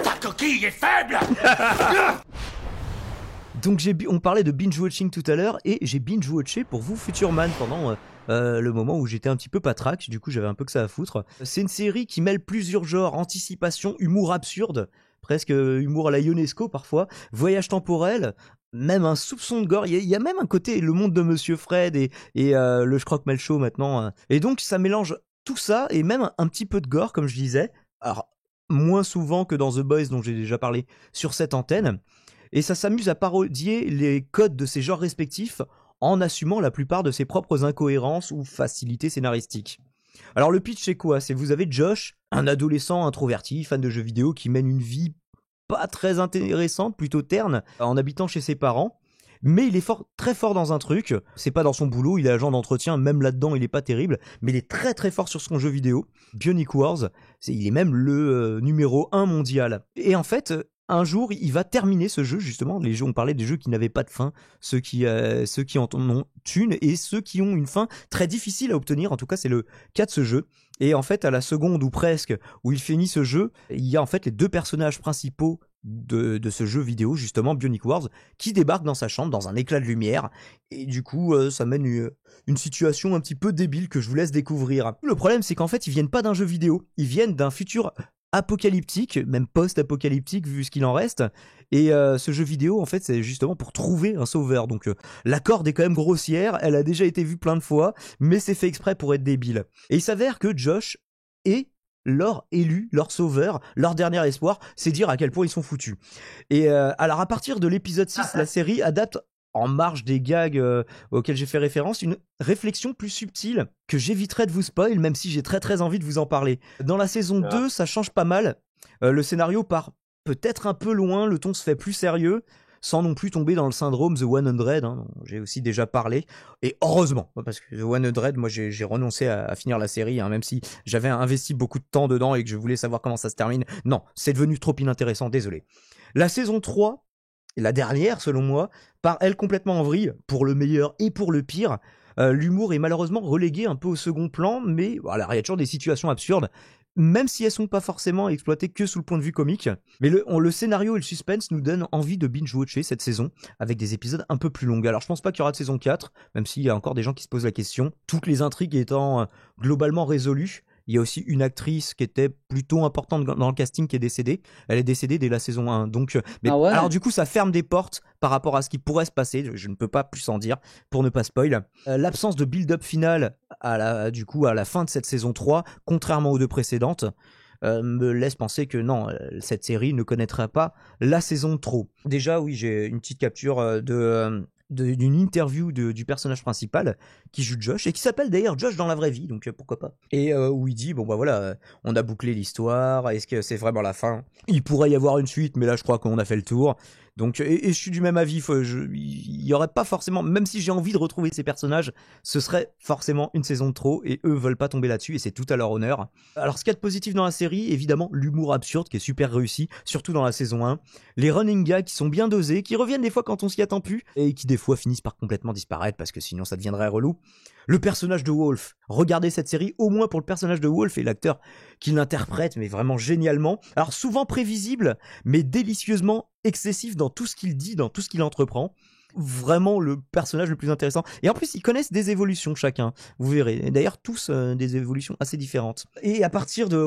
Ta coquille est faible. Donc on parlait de binge-watching tout à l'heure, et j'ai binge-watché pour vous Futurman pendant le moment où j'étais un petit peu patraque, du coup j'avais un peu que ça à foutre. C'est une série qui mêle plusieurs genres, anticipation, humour absurde, presque humour à la Ionesco parfois, voyage temporel, même un soupçon de gore, il y a même un côté le monde de Monsieur Fred et le Je croque Show maintenant, et donc ça mélange tout ça, et même un petit peu de gore comme je disais, alors moins souvent que dans The Boys dont j'ai déjà parlé sur cette antenne. Et ça s'amuse à parodier les codes de ses genres respectifs en assumant la plupart de ses propres incohérences ou facilités scénaristiques. Alors le pitch c'est quoi ? C'est vous avez Josh, un adolescent introverti, fan de jeux vidéo qui mène une vie pas très intéressante, plutôt terne, en habitant chez ses parents. Mais il est très fort dans un truc, c'est pas dans son boulot, il est agent d'entretien, même là-dedans il est pas terrible, mais il est très très fort sur son jeu vidéo, Bionic Wars, il est même le numéro 1 mondial. Et en fait, un jour, il va terminer ce jeu, justement. Les jeux, on parlait des jeux qui n'avaient pas de fin, ceux qui en ont une, et ceux qui ont une fin très difficile à obtenir. En tout cas, c'est le cas de ce jeu. Et en fait, à la seconde ou presque où il finit ce jeu, il y a en fait les deux personnages principaux de ce jeu vidéo, justement, Bionic Wars, qui débarquent dans sa chambre dans un éclat de lumière. Et du coup, ça mène une situation un petit peu débile que je vous laisse découvrir. Le problème, c'est qu'en fait, ils viennent pas d'un jeu vidéo, ils viennent d'un futur apocalyptique, même post-apocalyptique vu ce qu'il en reste, et ce jeu vidéo en fait c'est justement pour trouver un sauveur, donc la corde est quand même grossière, elle a déjà été vue plein de fois, mais c'est fait exprès pour être débile. Et il s'avère que Josh est leur élu, leur sauveur, leur dernier espoir, c'est dire à quel point ils sont foutus. Et alors à partir de l'épisode 6, la série adapte en marge des gags auxquels j'ai fait référence, une réflexion plus subtile que j'éviterai de vous spoil, même si j'ai très très envie de vous en parler. Dans la saison 2, ça change pas mal. Le scénario part peut-être un peu loin, le ton se fait plus sérieux, sans non plus tomber dans le syndrome The 100, dont j'ai aussi déjà parlé. Et heureusement, parce que The 100, moi j'ai renoncé à finir la série, même si j'avais investi beaucoup de temps dedans et que je voulais savoir comment ça se termine. Non, c'est devenu trop inintéressant, désolé. La saison 3, la dernière selon moi, part elle complètement en vrille, pour le meilleur et pour le pire. L'humour est malheureusement relégué un peu au second plan, mais voilà, il y a toujours des situations absurdes, même si elles sont pas forcément exploitées que sous le point de vue comique. Mais le scénario et le suspense nous donnent envie de binge-watcher cette saison, avec des épisodes un peu plus longs. Alors je pense pas qu'il y aura de saison 4, même s'il y a encore des gens qui se posent la question, toutes les intrigues étant globalement résolues. Il y a aussi une actrice qui était plutôt importante dans le casting qui est décédée. Elle est décédée dès la saison 1. Donc, mais Ah ouais. alors du coup, ça ferme des portes par rapport à ce qui pourrait se passer. Je ne peux pas plus en dire pour ne pas spoil. L'absence de build-up final à la fin de cette saison 3, contrairement aux deux précédentes, me laisse penser que non, cette série ne connaîtra pas la saison trop. Déjà, oui, j'ai une petite capture d'une interview du personnage principal qui joue Josh et qui s'appelle d'ailleurs Josh dans la vraie vie, donc pourquoi pas. Et où il dit bon bah voilà, on a bouclé l'histoire, est-ce que c'est vraiment la fin ? Il pourrait y avoir une suite, mais là je crois qu'on a fait le tour. Donc et je suis du même avis, il y aurait pas forcément, même si j'ai envie de retrouver ces personnages, ce serait forcément une saison de trop, et eux veulent pas tomber là-dessus, et c'est tout à leur honneur. Alors ce qu'il y a de positif dans la série, évidemment l'humour absurde qui est super réussi, surtout dans la saison 1, les running gags qui sont bien dosés, qui reviennent des fois quand on s'y attend plus, et qui des fois finissent par complètement disparaître parce que sinon ça deviendrait relou. Le personnage de Wolf, regardez cette série au moins pour le personnage de Wolf et l'acteur qui l'interprète, mais vraiment génialement. Alors souvent prévisible, mais délicieusement excessif dans tout ce qu'il dit, dans tout ce qu'il entreprend. Vraiment le personnage le plus intéressant. Et en plus, ils connaissent des évolutions chacun. Vous verrez. Et d'ailleurs, tous des évolutions assez différentes. Et à partir de...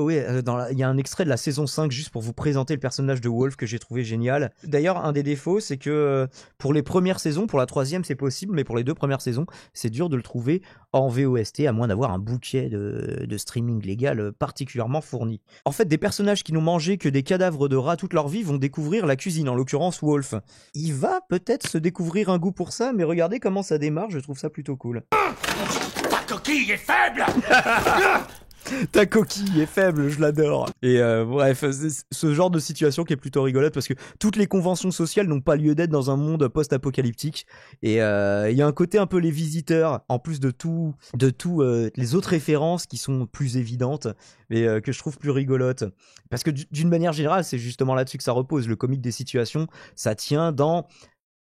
il y a un extrait de la saison 5 juste pour vous présenter le personnage de Wolf que j'ai trouvé génial. D'ailleurs, un des défauts, c'est que pour les premières saisons, pour la troisième, c'est possible, mais pour les deux premières saisons, c'est dur de le trouver en VOST, à moins d'avoir un bouquet de streaming légal particulièrement fourni. En fait, des personnages qui n'ont mangé que des cadavres de rats toute leur vie vont découvrir la cuisine, en l'occurrence Wolf. Il va peut-être se découvrir un goût pour ça, mais regardez comment ça démarre, je trouve ça plutôt cool. Ta coquille est faible. Ta coquille est faible, je l'adore. Et bref, ce genre de situation qui est plutôt rigolote parce que toutes les conventions sociales n'ont pas lieu d'être dans un monde post-apocalyptique. Et il y a un côté un peu les visiteurs, en plus de tout les autres références qui sont plus évidentes, mais que je trouve plus rigolotes. Parce que d'une manière générale, c'est justement là-dessus que ça repose. Le comique des situations, ça tient dans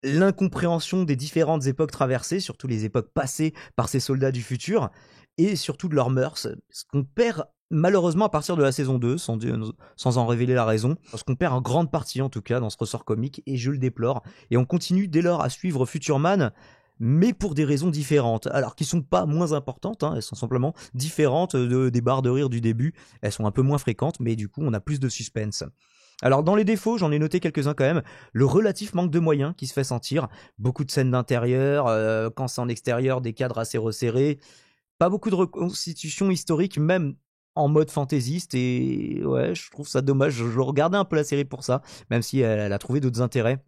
l'incompréhension des différentes époques traversées, surtout les époques passées par ces soldats du futur, et surtout de leurs mœurs, ce qu'on perd malheureusement, à partir de la saison 2, sans en révéler la raison, parce qu'on perd en grande partie, en tout cas, dans ce ressort comique, et je le déplore. Et on continue dès lors à suivre Future Man, mais pour des raisons différentes. Alors, qui sont pas moins importantes, hein, elles sont simplement différentes des barres de rire du début. Elles sont un peu moins fréquentes, mais du coup, on a plus de suspense. Alors, dans les défauts, j'en ai noté quelques-uns quand même. Le relatif manque de moyens qui se fait sentir. Beaucoup de scènes d'intérieur, quand c'est en extérieur, des cadres assez resserrés. Pas beaucoup de reconstitution historique, même en mode fantaisiste, et ouais, je trouve ça dommage. Je regardais un peu la série pour ça, même si elle a trouvé d'autres intérêts.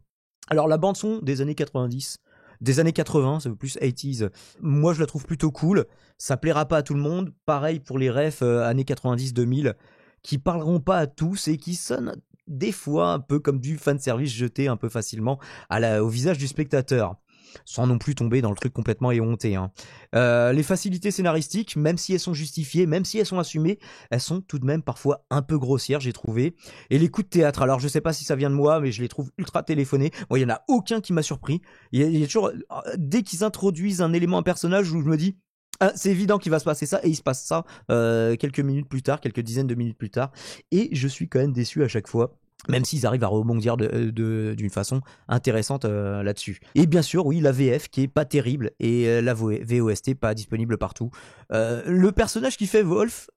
Alors, la bande-son des années 90, des années 80, c'est plus 80s, moi je la trouve plutôt cool. Ça plaira pas à tout le monde. Pareil pour les refs années 90-2000, qui parleront pas à tous et qui sonnent des fois un peu comme du fanservice jeté un peu facilement au visage du spectateur, sans non plus tomber dans le truc complètement éhonté. Hein. Les facilités scénaristiques, même si elles sont justifiées, même si elles sont assumées, elles sont tout de même parfois un peu grossières, j'ai trouvé. Et les coups de théâtre, alors je sais pas si ça vient de moi, mais je les trouve ultra téléphonés. Moi, il y en a aucun qui m'a surpris. Il y a toujours, dès qu'ils introduisent un élément, un personnage, où je me dis, ah, c'est évident qu'il va se passer ça, et il se passe ça quelques minutes plus tard, quelques dizaines de minutes plus tard, et je suis quand même déçu à chaque fois, même s'ils arrivent à rebondir d'une façon intéressante là-dessus. Et bien sûr, oui, la VF qui est pas terrible, et la VOST pas disponible partout. Le personnage qui fait Wolf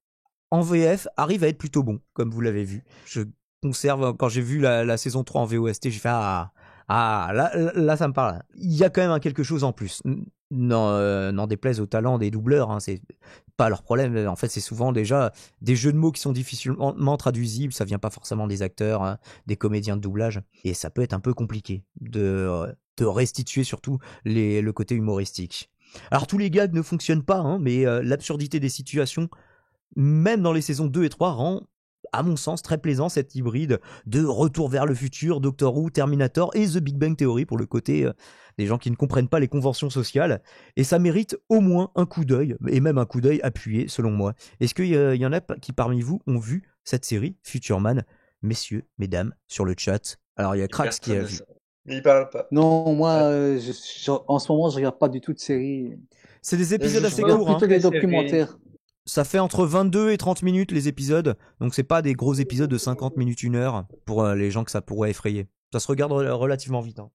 en VF arrive à être plutôt bon, comme vous l'avez vu. Je conserve, quand j'ai vu la saison 3 en VOST, j'ai fait là ça me parle. Il y a quand même quelque chose en plus. N'en déplaise au talent des doubleurs, hein, c'est pas leur problème. En fait, c'est souvent déjà des jeux de mots qui sont difficilement traduisibles. Ça vient pas forcément des acteurs, hein, des comédiens de doublage, et ça peut être un peu compliqué de restituer surtout le côté humoristique. Alors tous les gags ne fonctionnent pas, hein, mais l'absurdité des situations, même dans les saisons 2 et 3, rend, à mon sens, très plaisant cet hybride de Retour vers le futur, Doctor Who, Terminator et The Big Bang Theory pour le côté des gens qui ne comprennent pas les conventions sociales. Et ça mérite au moins un coup d'œil, et même un coup d'œil appuyé selon moi. Est-ce qu'il y en a qui parmi vous ont vu cette série Future Man, messieurs, mesdames, sur le chat? Alors il y a Krax qui a vu. Mais il parle pas. Non, moi, en ce moment, je regarde pas du tout de séries. C'est des épisodes assez regarde courts. plutôt des documentaires. Ça fait entre 22 et 30 minutes les épisodes, donc c'est pas des gros épisodes de 50 minutes, 1 heure, pour les gens que ça pourrait effrayer. Ça se regarde relativement vite. Hein.